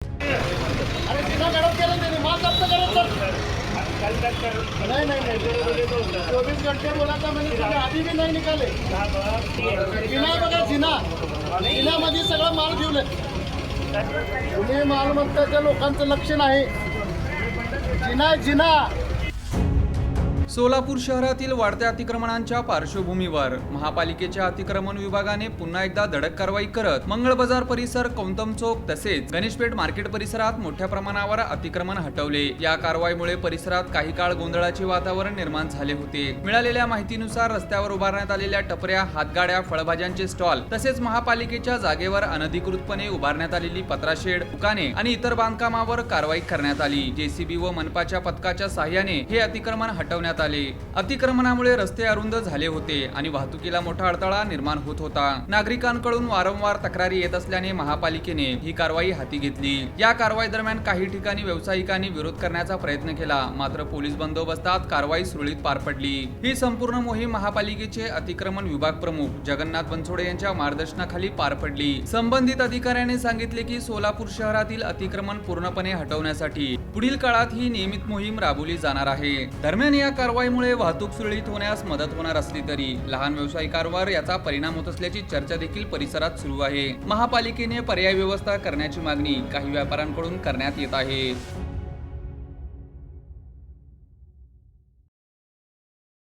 अरे जिना गडप केलं त्यांनी माल जप्त करत सर नहीं नहीं नहीं 24 घंटे बोला था मैंने, तुम्हें अभी भी नहीं निकाले। जिना बघा जिना जिन्यामध्ये सगळं माल घेऊन तुम्ही मालमत्तेच्या लोकांचं लक्ष नाही। जिना जिना सोलापूर शहरातील वाढत्या अतिक्रमणांच्या पार्श्वभूमीवर महापालिकेच्या अतिक्रमण विभागाने पुन्हा एकदा धडक कारवाई करत मंगळ बाजार परिसर, कौतम चौक तसेच गणेशपेठ मार्केट परिसरात मोठ्या प्रमाणावर अतिक्रमण हटवले। या कारवाईमुळे परिसरात काही काळ गोंधळाचे वातावरण निर्माण झाले होते। मिळालेल्या माहितीनुसार रस्त्यावर उभारण्यात आलेल्या टपऱ्या, हातगाड्या, फळभाज्यांचे स्टॉल तसेच महापालिकेच्या जागेवर अनधिकृतपणे उभारण्यात आलेली पत्राशेड, दुकाने आणि इतर बांधकामावर कारवाई करण्यात आली। जेसीबी व मनपाच्या पथकाच्या साहाय्याने हे अतिक्रमण हटवण्यात आले। अतिक्रमणामुळे रस्ते अरुंद झाले होते आणि वाहतुकीला मोठा अडथळा निर्माण होत होता। नागरिकांकडून वारंवार तक्रारी येत असल्याने महापालिकेने ही कारवाई हाती घेतली। या कारवाई दरम्यान काही ठिकाणी व्यावसायिकांनी विरोध करण्याचा प्रयत्न केला, मात्र पोलीस बंदोबस्तात कारवाई सुरळीत पार पडली। ही संपूर्ण मोहीम महापालिकेचे अतिक्रमण विभाग प्रमुख जगन्नाथ बनसोडे यांच्या मार्गदर्शनाखाली पार पडली। संबंधित अधिकाऱ्याने सांगितले की सोलापूर शहरातील अतिक्रमण पूर्णपणे हटवण्यासाठी पुढील काळात ही नियमित मोहीम राबवली जाणार आहे। दरम्यान या कारवाईमुळे वाहतूक सुरळीत होण्यास मदत होणार असली तरी लहान व्यावसायिकांवर याचा परिणाम होत असल्याची चर्चा देखील परिसरात सुरू आहे। महापालिकेने पर्याय व्यवस्था करण्याची मागणी काही व्यापाऱ्यांकडून करण्यात येत आहे।